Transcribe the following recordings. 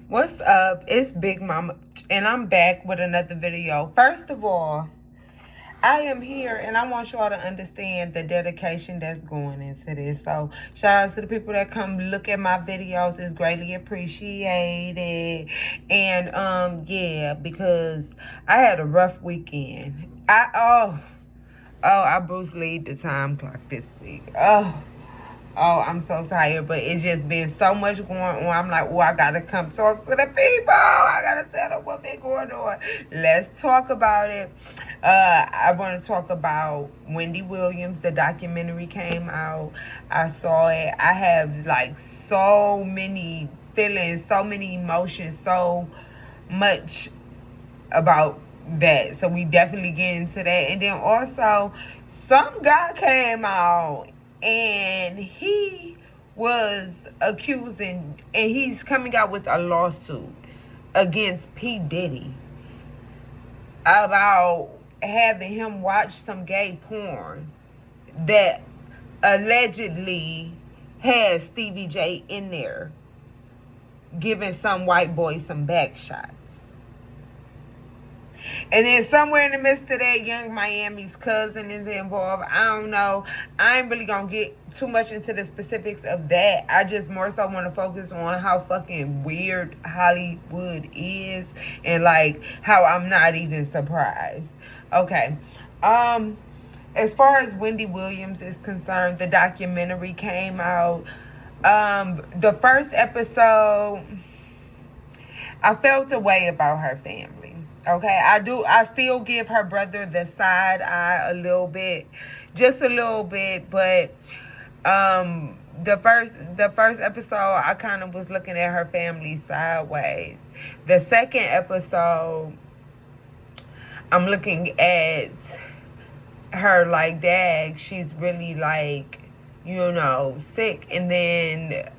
What's up? It's Big Mama, and I'm back with another video. First of all, I am here, and I want y'all to understand the dedication that's going into this. So, shout out to the people that come look at my videos. It's greatly appreciated. And, yeah, because I had a rough weekend. I Bruce Lee'd the time clock this week. Oh, I'm so tired, but it's just been so much going on. I'm like, oh, I gotta come talk to the people. I gotta tell them what been going on. Let's talk about it. I want to talk about Wendy Williams. The documentary came out. I saw it. I have like so many feelings, so many emotions, so much about that. So we definitely get into that. And then also, some guy came out and he was accusing, and he's coming out with a lawsuit against P. Diddy about having him watch some gay porn that allegedly has Stevie J in there giving some white boy some back shots. And then somewhere in the midst of that, Young Miami's cousin is involved. I don't know. I ain't really gonna get too much into the specifics of that. I just more so want to focus on how fucking weird Hollywood is, and like how I'm not even surprised. Okay. As far as Wendy Williams is concerned, the documentary came out. The first episode, I felt a way about her family. Okay, I still give her brother the side eye a little bit, just a little bit, but the first episode, I kind of was looking at her family sideways. The second episode, I'm looking at her like, dag, she's really like, sick, and then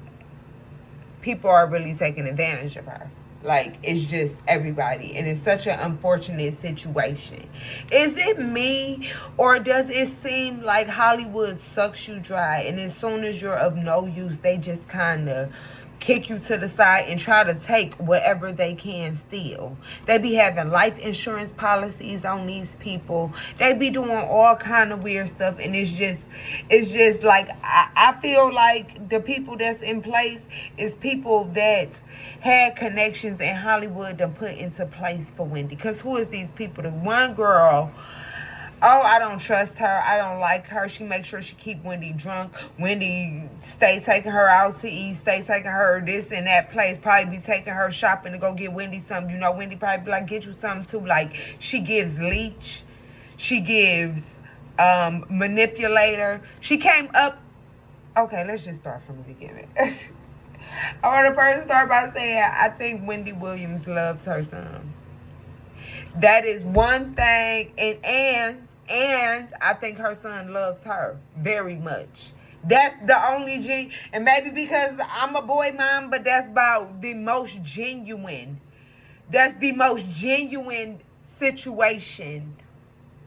people are really taking advantage of her. Like, it's just everybody. And it's such an unfortunate situation. Is it me, or does it seem like Hollywood sucks you dry, and as soon as you're of no use, they just kind of kick you to the side and try to take whatever they can steal? They be having life insurance policies on these people. They be doing all kind of weird stuff, and it's just like, I feel like the people that's in place is people that had connections in Hollywood to put into place for Wendy. Because who is these people? The one girl, oh, I don't trust her. I don't like her. She makes sure she keep Wendy drunk. Wendy stay taking her out to eat, stay taking her this and that place. Probably be taking her shopping to go get Wendy something. Wendy probably be like, get you something too. Like, she gives leech. She gives manipulator. She came up. Okay, let's just start from the beginning. I want to first start by saying I think Wendy Williams loves her son. That is one thing, and I think her son loves her very much. That's the only and maybe because I'm a boy mom, but that's about the most genuine. That's the most genuine situation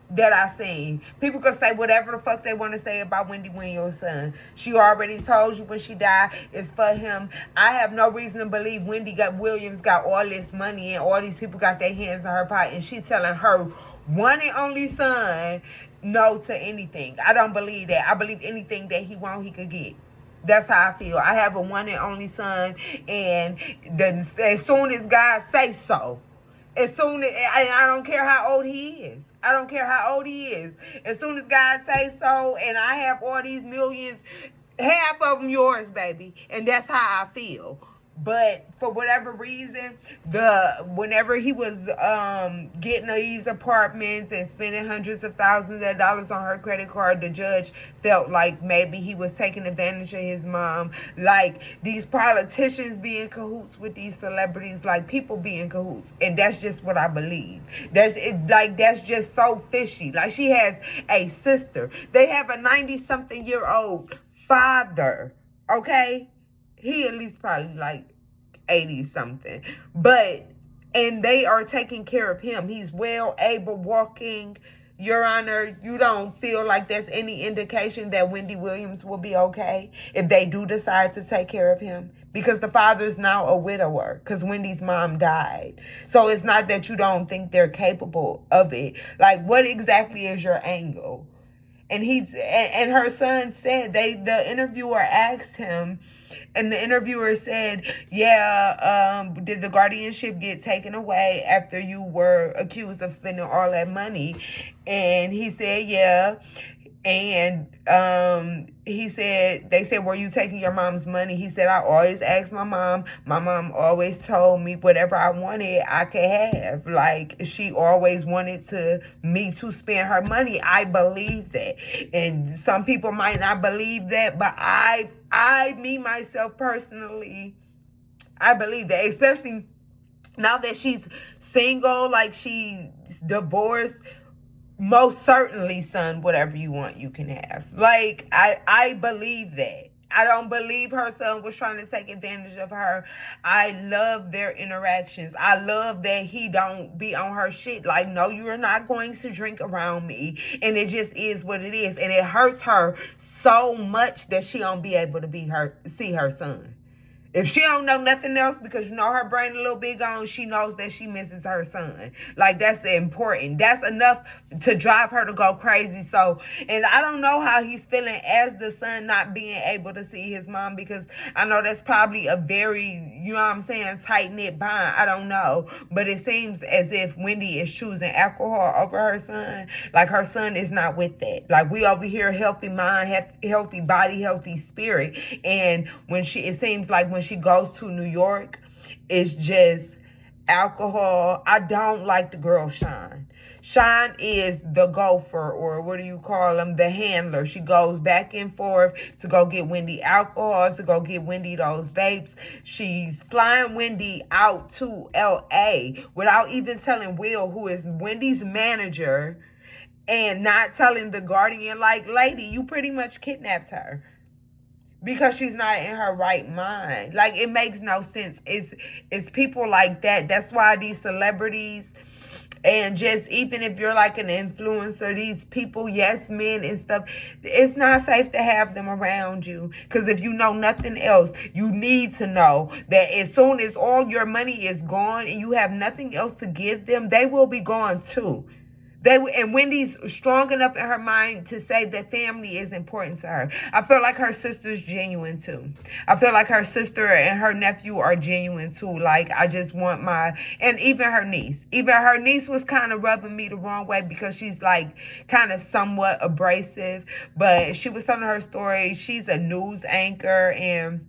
that I seen. People could say whatever the fuck they want to say about Wendy Williams' son. She already told you when she died, it's for him. I have no reason to believe Wendy Williams got all this money and all these people got their hands in her pot, and she telling her one and only son no to anything. I don't believe that. I believe anything that he want, he could get. That's how I feel. I have a one and only son, and as soon as God say so, as soon as, I don't care how old he is. I don't care how old he is. As soon as God say so, and I have all these millions, half of them yours, baby. And that's how I feel. But for whatever reason, whenever he was getting these apartments and spending hundreds of thousands of dollars on her credit card, the judge felt like maybe he was taking advantage of his mom. Like, these politicians be in cahoots with these celebrities, like people be in cahoots, and that's just what I believe. That's just so fishy. Like, she has a sister. They have a 90-something-year-old father. Okay. He at least probably like 80 something. And they are taking care of him. He's well able, walking. Your Honor, you don't feel like there's any indication that Wendy Williams will be okay if they do decide to take care of him? because the father's now a widower because Wendy's mom died. So it's not that you don't think they're capable of it. Like, what exactly is your angle? And and her son said, the interviewer asked him, and the interviewer said, yeah, did the guardianship get taken away after you were accused of spending all that money? And he said, yeah. And he said, they said, were you taking your mom's money? He said, I always asked my mom. My mom always told me whatever I wanted, I could have. Like, she always wanted me to spend her money. I believe that. And some people might not believe that, but me, myself, personally, I believe that. Especially now that she's single, like she's divorced. Most certainly, son, whatever you want, you can have. Like, I believe that. I don't believe her son was trying to take advantage of her. I love their interactions. I love that he don't be on her shit. Like, no, you're not going to drink around me. And it just is what it is. And it hurts her so much that she don't be able to see her son. If she don't know nothing else, because you know her brain a little bit gone, she knows that she misses her son. Like, that's important. That's enough to drive her to go crazy. So, and I don't know how he's feeling as the son not being able to see his mom, because I know that's probably a very, you know what I'm saying, tight-knit bond. I don't know. But it seems as if Wendy is choosing alcohol over her son. Like, her son is not with that. Like, we over here, healthy mind, healthy body, healthy spirit. And it seems like when she goes to New York, it's just alcohol. I don't like the girl Sean. Sean is the gopher, or what do you call him? The handler. She goes back and forth to go get Wendy alcohol, to go get Wendy those vapes. She's flying Wendy out to LA without even telling Will, who is Wendy's manager, and not telling the guardian, like, lady, you pretty much kidnapped her. Because she's not in her right mind. Like, it makes no sense. It's people like that. That's why these celebrities, and just even if you're like an influencer, these people, yes men and stuff, it's not safe to have them around you. Because if you know nothing else, you need to know that as soon as all your money is gone and you have nothing else to give them, they will be gone too. And Wendy's strong enough in her mind to say that family is important to her. I feel like her sister's genuine too. I feel like her sister and her nephew are genuine too. Like, I just want and even her niece. Even her niece was kind of rubbing me the wrong way because she's like kind of somewhat abrasive. But she was telling her story. She's a news anchor and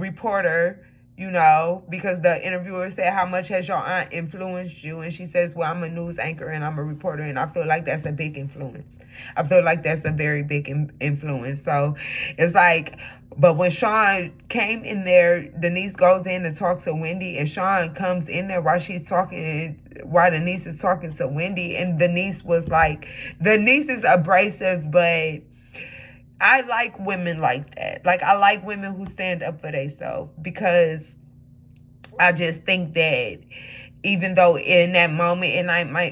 reporter. You know, because the interviewer said, how much has your aunt influenced you? And she says, well, I'm a news anchor and I'm a reporter. And I feel like that's a big influence. I feel like that's a very big influence. So it's like, but when Sean came in there, Denise goes in and talks to Wendy. And Sean comes in there while Denise is talking to Wendy. And Denise was like, Denise is abrasive, but I like women like that. Like, I like women who stand up for themselves, because I just think that even though in that moment it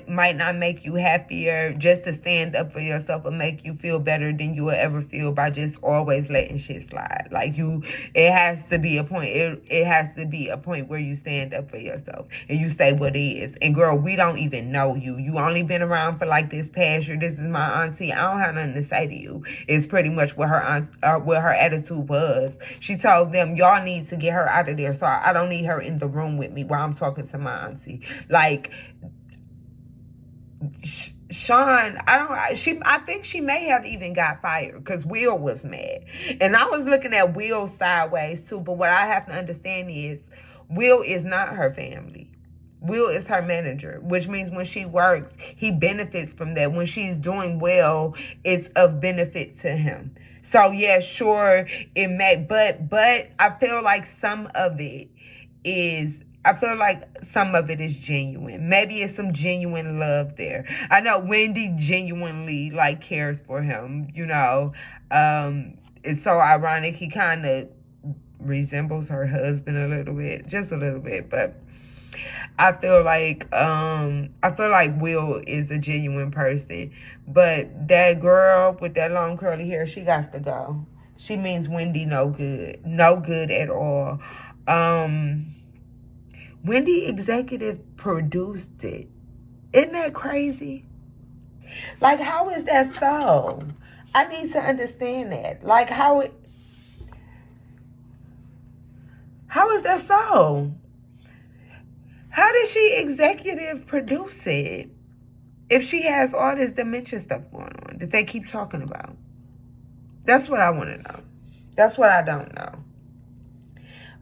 might not make you happier, just to stand up for yourself will make you feel better than you will ever feel by just always letting shit slide. Like, it has to be a point. It has to be a point where you stand up for yourself and you say what it is. And girl, we don't even know you. You only been around for like this past year. This is my auntie. I don't have nothing to say to you. It's pretty much what her attitude was. She told them, y'all need to get her out of there. So I don't need her in the room with me while I'm talking to my auntie. Like, Sean, I think she may have even got fired because Will was mad. And I was looking at Will sideways too, but what I have to understand is Will is not her family. Will is her manager, which means when she works, he benefits from that. When she's doing well, it's of benefit to him. So yeah, sure, it may, but I feel like some of it is genuine. Maybe it's some genuine love there. I know Wendy genuinely like cares for him, you know. It's so ironic. He kind of resembles her husband a little bit, just a little bit, but I feel like Will is a genuine person. But that girl with that long curly hair, she got to go. She means Wendy no good. No good at all. Wendy executive produced it. Isn't that crazy? Like, how is that so? I need to understand that. Like, how is that so? How did she executive produce it if she has all this dementia stuff going on that they keep talking about? That's what I want to know. That's what I don't know.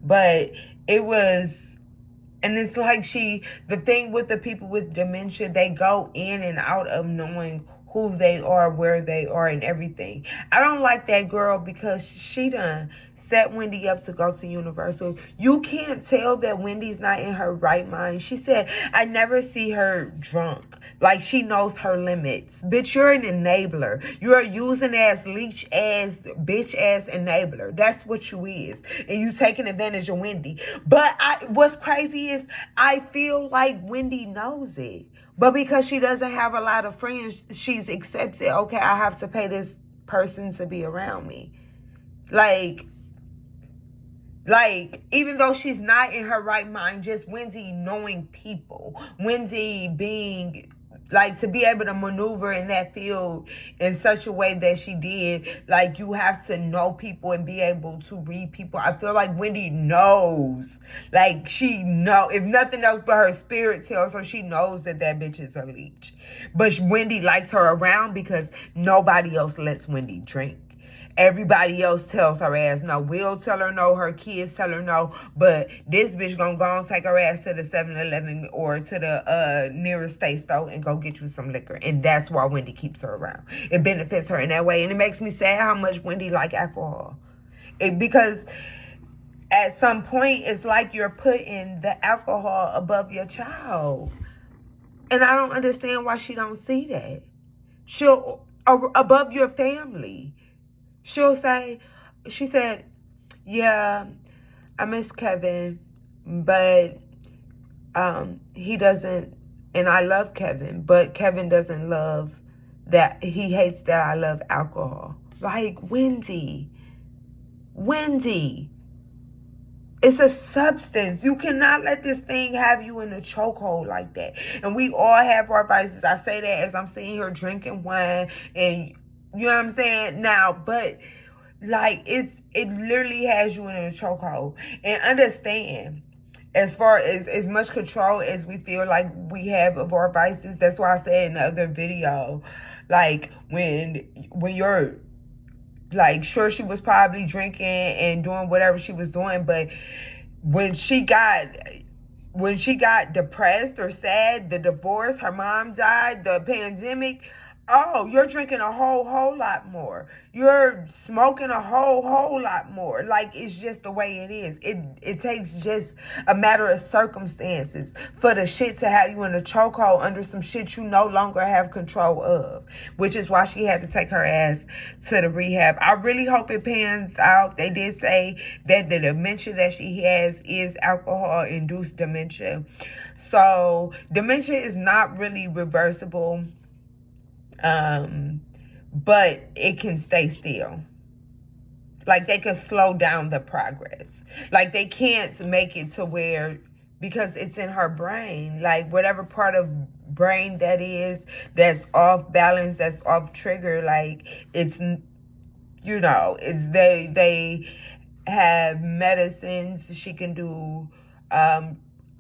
But it was, and it's like the thing with the people with dementia, they go in and out of knowing who they are, where they are, and everything. I don't like that girl because she done set Wendy up to go to Universal. You can't tell that Wendy's not in her right mind. She said, I never see her drunk. Like, she knows her limits. Bitch, you're an enabler. You're a using ass, leech ass, bitch ass enabler. That's what you is. And you taking advantage of Wendy. But what's crazy is I feel like Wendy knows it. But because she doesn't have a lot of friends, she's accepted, okay, I have to pay this person to be around me. Like, even though she's not in her right mind, just Wendy knowing people. Wendy being, like, to be able to maneuver in that field in such a way that she did, like, you have to know people and be able to read people. I feel like Wendy knows. Like, she know, if nothing else but her spirit tells her, she knows that that bitch is a leech. But Wendy likes her around because nobody else lets Wendy drink. Everybody else tells her ass no. Will tell her no. Her kids tell her no. But this bitch gonna go and take her ass to the 7-Eleven or to the nearest state store and go get you some liquor. And that's why Wendy keeps her around. It benefits her in that way. And it makes me sad how much Wendy like alcohol. Because at some point, it's like you're putting the alcohol above your child. And I don't understand why she don't see that. She'll, above your family. She'll say, she said, yeah, I miss Kevin, but he doesn't, and I love Kevin, but Kevin doesn't love that, he hates that I love alcohol. Like, Wendy, it's a substance. You cannot let this thing have you in a chokehold like that. And we all have our vices. I say that as I'm sitting here drinking wine and you know what I'm saying? Now, but like it literally has you in a chokehold. And understand, as far as much control as we feel like we have of our vices, that's why I said in the other video, like when you're like, sure, she was probably drinking and doing whatever she was doing, but when she got depressed or sad, the divorce, her mom died, the pandemic, oh, you're drinking a whole lot more. You're smoking a whole lot more. Like, it's just the way it is. It takes just a matter of circumstances for the shit to have you in a chokehold under some shit you no longer have control of, which is why she had to take her ass to the rehab. I really hope it pans out. They did say that the dementia that she has is alcohol-induced dementia. So dementia is not really reversible. But it can stay still. Like, they can slow down the progress. Like, they can't make it to where, because it's in her brain, like, whatever part of brain that is, that's off balance, that's off trigger, like, it's, you know, it's, they have medicines. She can do,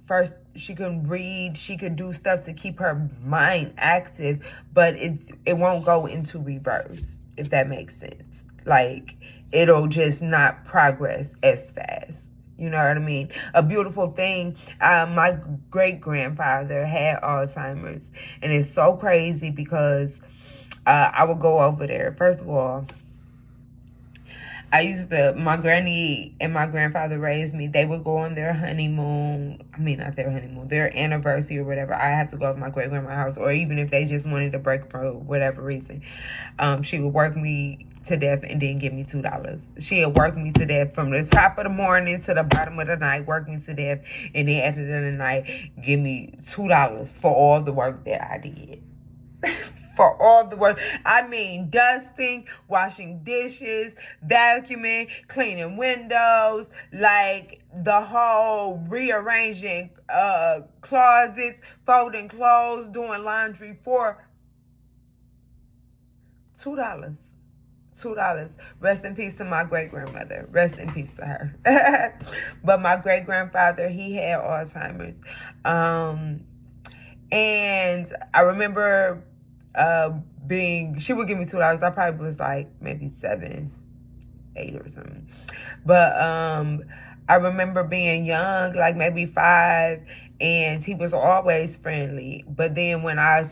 first, she can read, she can do stuff to keep her mind active, but it won't go into reverse, if that makes sense. Like, it'll just not progress as fast. You know what I mean? A beautiful thing, my great-grandfather had Alzheimer's, and it's so crazy because I would go over there. First of all, my granny and my grandfather raised me. They would go on their honeymoon. I mean, not their honeymoon, their anniversary or whatever. I have to go to my great-grandma's house, or even if they just wanted a break for whatever reason. She would work me to death and then give me $2. She had worked me to death from the top of the morning to the bottom of the night, work me to death, and then at the end of the night, give me $2 for all the work that I did. for all the work. I mean, dusting, washing dishes, vacuuming, cleaning windows, like the whole rearranging closets, folding clothes, doing laundry for $2. $2. Rest in peace to my great grandmother. Rest in peace to her. But my great grandfather, he had Alzheimer's. And I remember she would give me $2. I probably was like maybe 7, 8 or something. But I remember being young, like maybe 5, and he was always friendly. But then when I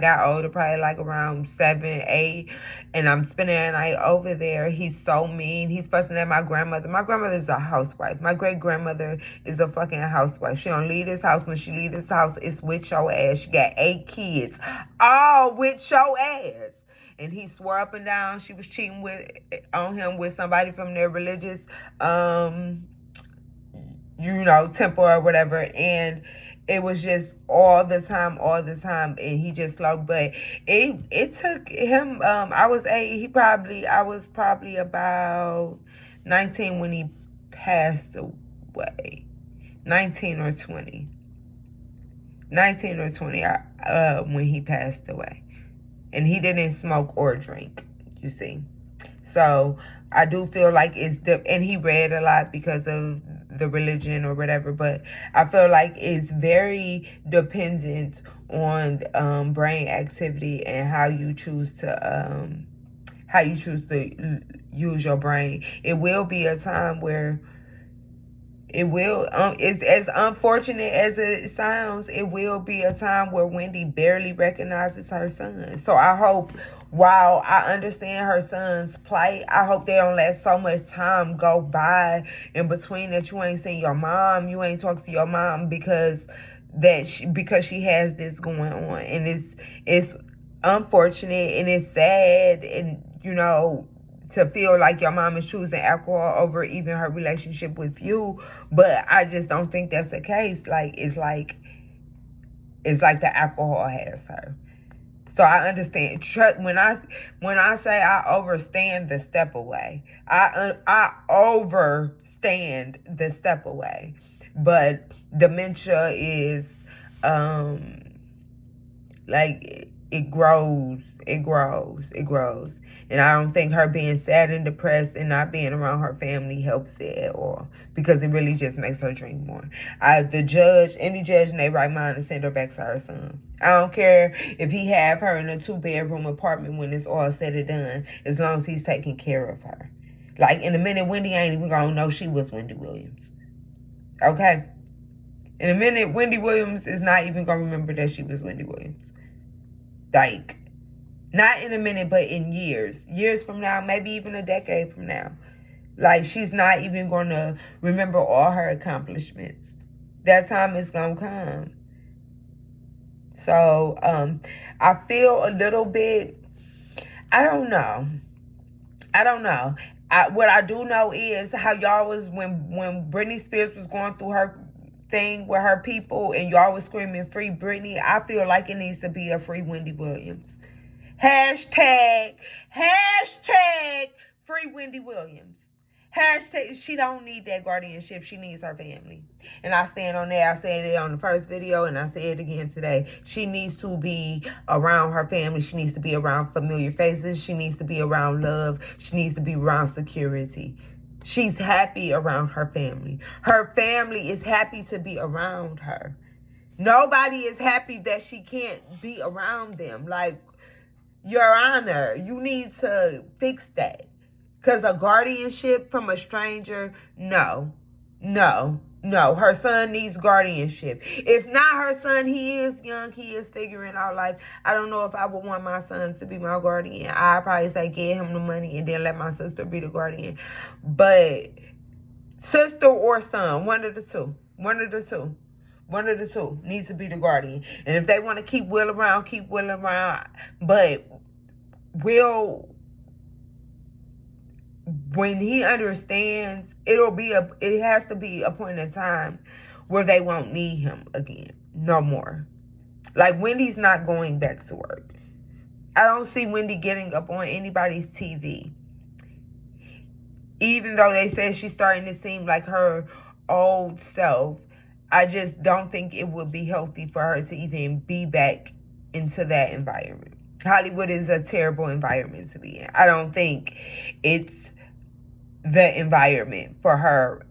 got older, probably like around 7, 8, and I'm spending the night over there, he's so mean. He's fussing at my grandmother. My grandmother's a housewife. My great grandmother is a fucking housewife. She don't leave this house. When she leave this house, it's with your ass. She got 8 kids, all with your ass. And he swore up and down she was cheating on him with somebody from their religious, temple or whatever. And it was just all the time. And he just slow. But it took him, I was 8. I was probably about 19 when he passed away. 19 or 20 when he passed away. And he didn't smoke or drink, you see. So I do feel like and he read a lot because of the religion or whatever, but I feel like it's very dependent on brain activity and how you choose to use your brain. It will be a time where it's as unfortunate as it sounds, it will be a time where Wendy barely recognizes her son. So I hope, while I understand her son's plight, I hope they don't let so much time go by in between that you ain't seen your mom, you ain't talked to your mom because she has this going on. And it's unfortunate and it's sad, and to feel like your mom is choosing alcohol over even her relationship with you. But I just don't think that's the case. It's like the alcohol has her. So I understand. When I say I overstand the step away, I overstand the step away. But dementia is it grows. And I don't think her being sad and depressed and not being around her family helps it at all, because it really just makes her drink more. Any judge in their right mind, to send her back to her son. I don't care if he have her in a 2-bedroom apartment when it's all said and done, as long as he's taking care of her. Like, in a minute, Wendy ain't even gonna know she was Wendy Williams. Okay? In a minute, Wendy Williams is not even gonna remember that she was Wendy Williams. Like, not in a minute, but in years from now, maybe even a decade from now. Like, she's not even going to remember all her accomplishments. That time is going to come. So, I feel a little bit, I don't know. What I do know is how y'all was, when Britney Spears was going through her thing with her people and y'all was screaming free Britney, I feel like it needs to be a free Wendy Williams. Hashtag free Wendy Williams. Hashtag, she don't need that guardianship. She needs her family. And I stand on that. I said it on the first video and I say it again today. She needs to be around her family. She needs to be around familiar faces. She needs to be around love. She needs to be around security. She's happy around her family. Her family is happy to be around her. Nobody is happy that she can't be around them. Like, Your Honor, you need to fix that. Because a guardianship from a stranger, no. Her son needs guardianship. If not her son, he is young. He is figuring out life. I don't know if I would want my son to be my guardian. I'd probably say give him the money and then let my sister be the guardian. But sister or son, one of the two needs to be the guardian. And if they want to keep Will around, keep Will around. But when he understands, it has to be a point in time where they won't need him again. No more. Like, Wendy's not going back to work. I don't see Wendy getting up on anybody's TV. Even though they say she's starting to seem like her old self, I just don't think it would be healthy for her to even be back into that environment. Hollywood is a terrible environment to be in. I don't think it's the environment for her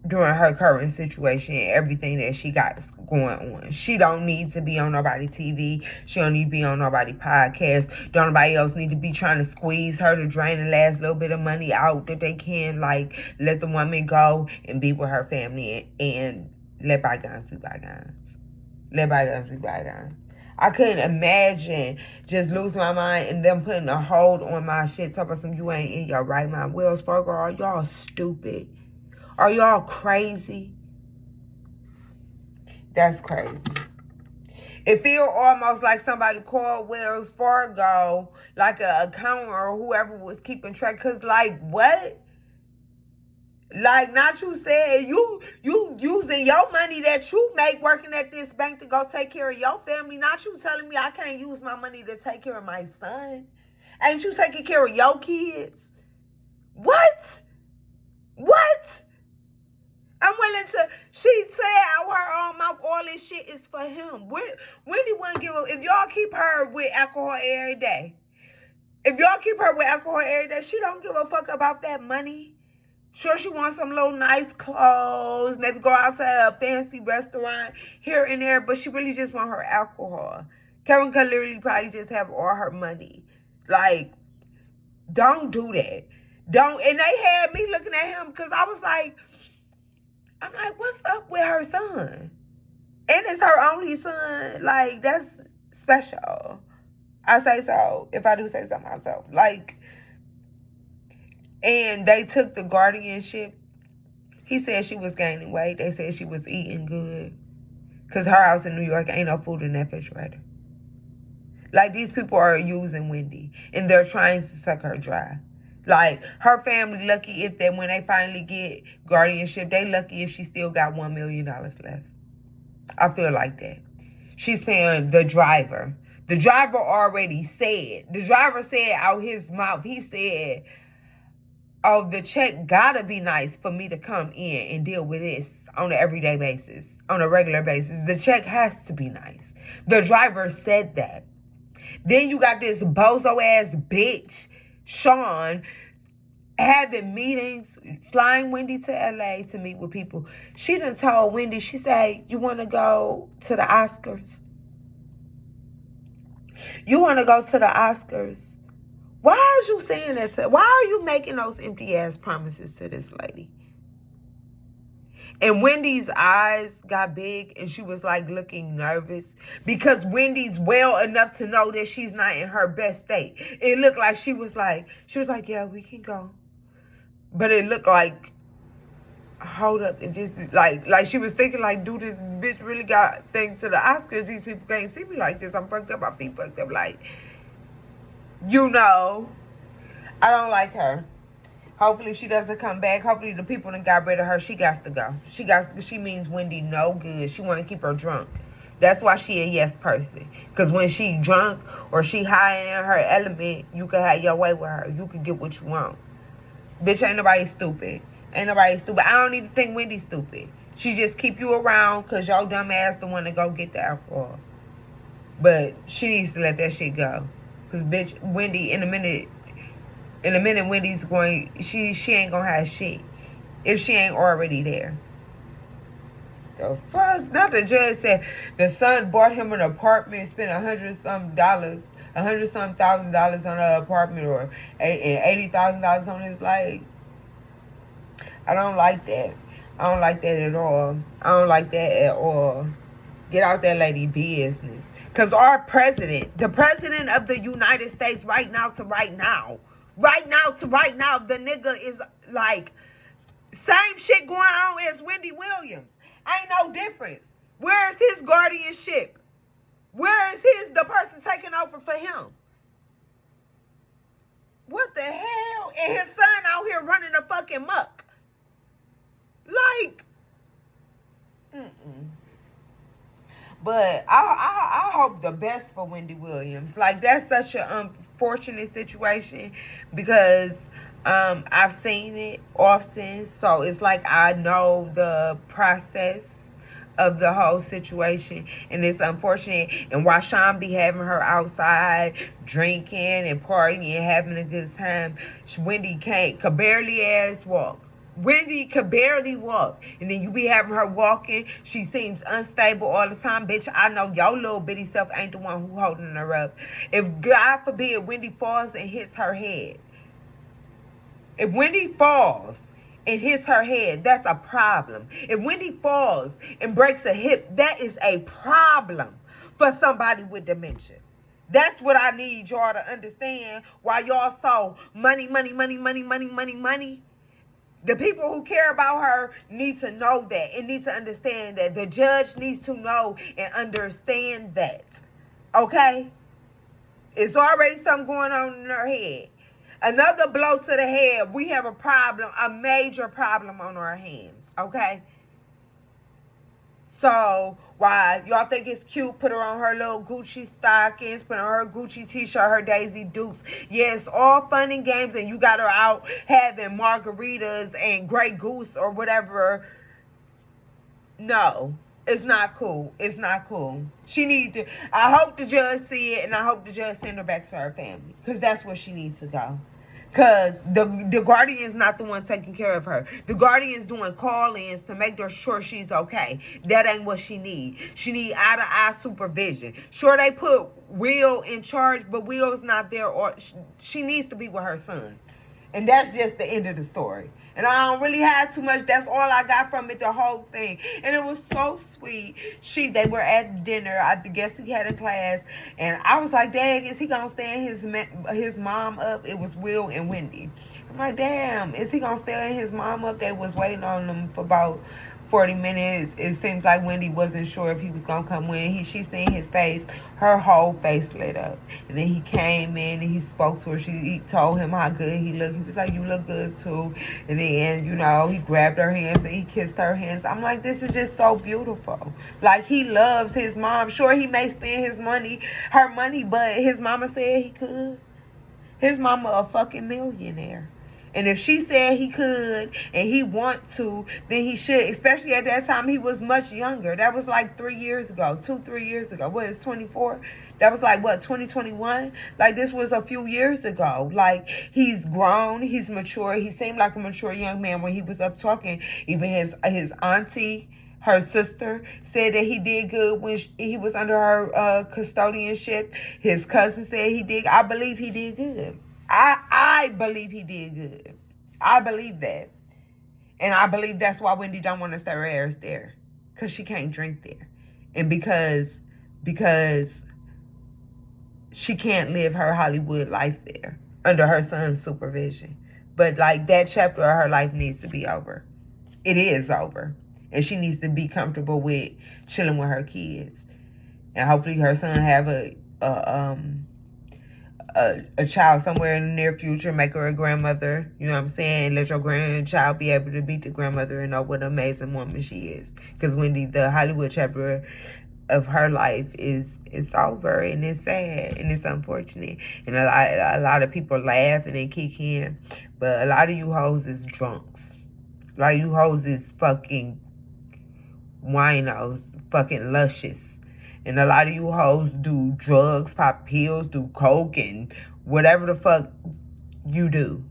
during her current situation, everything that she got going on. She don't need to be on nobody TV. She don't need to be on nobody podcast. Don't nobody else need to be trying to squeeze her to drain the last little bit of money out that they can. Like, let the woman go and be with her family and let bygones be bygones. Let bygones be bygones. I couldn't imagine just losing my mind and them putting a hold on my shit. Talking about some, you ain't in your right mind. Wells Fargo, are y'all stupid? Are y'all crazy? That's crazy. It feels almost like somebody called Wells Fargo, like an accountant or whoever was keeping track. Because, like, what? Like, not you said you using your money that you make working at this bank to go take care of your family. Not you telling me I can't use my money to take care of my son. Ain't you taking care of your kids? What? What? I'm willing to, she said out her own mouth, all this shit is for him. Wendy wouldn't give a, if y'all keep her with alcohol every day, if y'all keep her with alcohol every day, she don't give a fuck about that money. Sure, she wants some little nice clothes, maybe go out to a fancy restaurant here and there, but she really just want her alcohol. Kevin could literally probably just have all her money. Like, don't do that. Don't, and they had me looking at him because I was like, I'm like, what's up with her son? And it's her only son. Like, that's special. I say so, if I do say so myself. Like, and they took the guardianship. He said she was gaining weight. They said she was eating good. Because her house in New York ain't no food in that refrigerator. Like, these people are using Wendy. And they're trying to suck her dry. Like, her family lucky if that when they finally get guardianship, they lucky if she still got $1 million left. I feel like that. She's paying the driver. The driver already said. The driver said out his mouth, he said, oh, the check gotta be nice for me to come in and deal with this on an everyday basis, on a regular basis. The check has to be nice. The driver said that. Then you got this bozo-ass bitch, Sean, having meetings, flying Wendy to LA to meet with people. She done told Wendy, she said, you want to go to the Oscars? You want to go to the Oscars? Why are you saying that? Why are you making those empty-ass promises to this lady? And Wendy's eyes got big and she was like looking nervous because Wendy's well enough to know that she's not in her best state. It looked like she was like, yeah, we can go. But it looked like, hold up, if this is like she was thinking like, dude, this bitch really got things to the Oscars. These people can't see me like this. I'm fucked up. My feet fucked up. Like, you know, I don't like her. Hopefully she doesn't come back. Hopefully the people that got rid of her, she got to go. She means Wendy no good. She want to keep her drunk. That's why she a yes person. Because when she drunk or she high in her element, you can have your way with her. You can get what you want. Bitch, ain't nobody stupid. Ain't nobody stupid. I don't even think Wendy's stupid. She just keep you around because your dumb ass the one to go get the alcohol. But she needs to let that shit go. Because, bitch, Wendy, in a minute, Wendy's going, she ain't gonna have shit if she ain't already there. The fuck? Not the judge said the son bought him an apartment, spent $100-some thousand dollars on an apartment or $80,000 on his life. I don't like that. I don't like that at all. I don't like that at all. Get out that lady business. Because our president, the president of the United States right now, the nigga is like, same shit going on as Wendy Williams. Ain't no difference. Where is his guardianship? Where is the person taking over for him? What the hell? And his son out here running a fucking muck. Like, But I hope the best for Wendy Williams. Like, that's such an unfortunate situation because I've seen it often. So it's like I know the process of the whole situation, and it's unfortunate. And while Sean be having her outside drinking and partying and having a good time, Wendy could barely ass walk. Wendy could barely walk, and then you be having her walking. She seems unstable all the time. Bitch, I know your little bitty self ain't the one who holding her up. If God forbid Wendy falls and hits her head, if Wendy falls and hits her head, that's a problem. If Wendy falls and breaks a hip, that is a problem for somebody with dementia. That's what I need y'all to understand. While y'all so money. The people who care about her need to know that and need to understand that. The judge needs to know and understand that. Okay? It's already something going on in her head. Another blow to the head, we have a problem, a major problem on our hands, okay? So, while y'all think it's cute, put her on her little Gucci stockings, put on her Gucci t-shirt, her Daisy Dukes. Yeah, it's all fun and games, and you got her out having margaritas and Grey Goose or whatever. No. It's not cool. It's not cool. She needs to, I hope the judge see it, and I hope the judge send her back to her family. Because that's where she needs to go. Because the guardian's not the one taking care of her. The guardian's doing call-ins to make sure she's okay. That ain't what she needs. She need eye-to-eye supervision. Sure, they put Will in charge, but Will's not there. Or she needs to be with her son. And that's just the end of the story. And I don't really have too much. That's all I got from it, the whole thing. And it was so sweet. They were at dinner. I guess he had a class. And I was like, dang, is he going to stand his mom up? It was Will and Wendy. I'm like, damn, is he going to stand his mom up? They was waiting on them for about 40 minutes. It seems like Wendy wasn't sure if he was going to come in. She seen his face. Her whole face lit up. And then he came in and he spoke to her. He told him how good he looked. He was like, you look good too. And then, he grabbed her hands and he kissed her hands. I'm like, this is just so beautiful. Like, he loves his mom. Sure, he may spend her money, but his mama said he could. His mama a fucking millionaire. And if she said he could and he want to, then he should. Especially at that time, he was much younger. That was like 3 years ago, 2-3 years ago. What is 24? That was like, 2021? Like, this was a few years ago. Like, he's grown. He's mature. He seemed like a mature young man when he was up talking. Even his auntie, her sister, said that he did good when he was under her custodianship. His cousin said he did. I believe he did good. I believe he did good. I believe that. And I believe that's why Wendy don't want to stay her heirs there. Because she can't drink there. And because she can't live her Hollywood life there under her son's supervision. But like, that chapter of her life needs to be over. It is over. And she needs to be comfortable with chilling with her kids. And hopefully her son have a child somewhere in the near future, make her a grandmother, you know what I'm saying? Let your grandchild be able to beat the grandmother and know what an amazing woman she is. Because Wendy, the Hollywood chapter of her life it's over, and it's sad, and it's unfortunate. And a lot of people laugh and they kick in, but a lot of you hoes is drunks. A lot of you hoes is fucking winos, fucking luscious. And a lot of you hoes do drugs, pop pills, do coke, and whatever the fuck you do.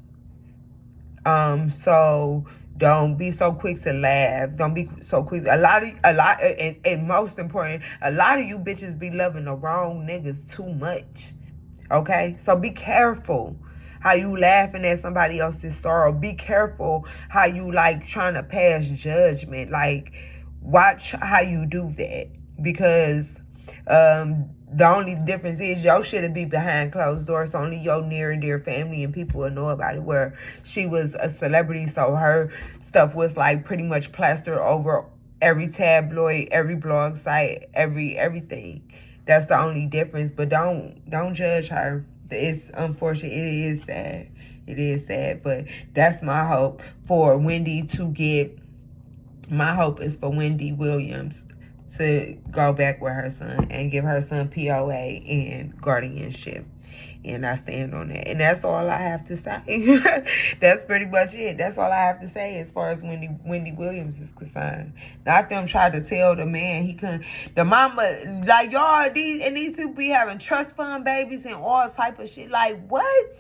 So don't be so quick to laugh. Don't be so quick. And most important, a lot of you bitches be loving the wrong niggas too much. Okay? So be careful how you laughing at somebody else's sorrow. Be careful how you like trying to pass judgment. Like, watch how you do that. Because the only difference is your shit'll be behind closed doors. So only your near and dear family and people will know about it. Where she was a celebrity, so her stuff was like pretty much plastered over every tabloid, every blog site, everything. That's the only difference. But don't judge her. It's unfortunate. It is sad. It is sad. But that's my hope for Wendy to get. My hope is for Wendy Williams to go back with her son and give her son POA and guardianship. And I stand on that. And that's all I have to say. That's pretty much it. That's all I have to say as far as Wendy Williams is concerned. Not them trying to tell the man he couldn't. The mama, like, y'all, these people be having trust fund babies and all type of shit. Like, what?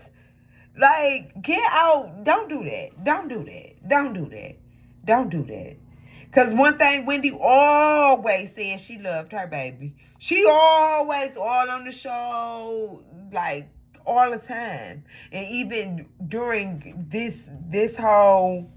Like, get out. Don't do that. Don't do that. Don't do that. Don't do that. Because one thing Wendy always said, she loved her baby. She always, all on the show, like, all the time. And even during this whole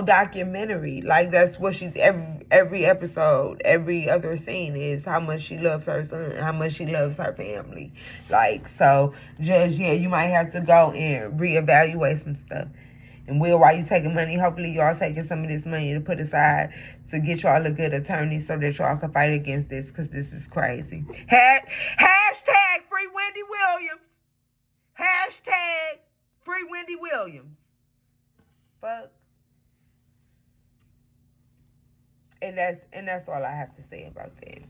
documentary, like, that's what she's, every episode, every other scene is how much she loves her son, how much she loves her family. Like, so, Judge, yeah, you might have to go and reevaluate some stuff. And Will, while you taking money, hopefully y'all taking some of this money to put aside to get y'all a good attorney so that y'all can fight against this, because this is crazy. Hashtag free Wendy Williams. Hashtag free Wendy Williams. Fuck. And that's all I have to say about that.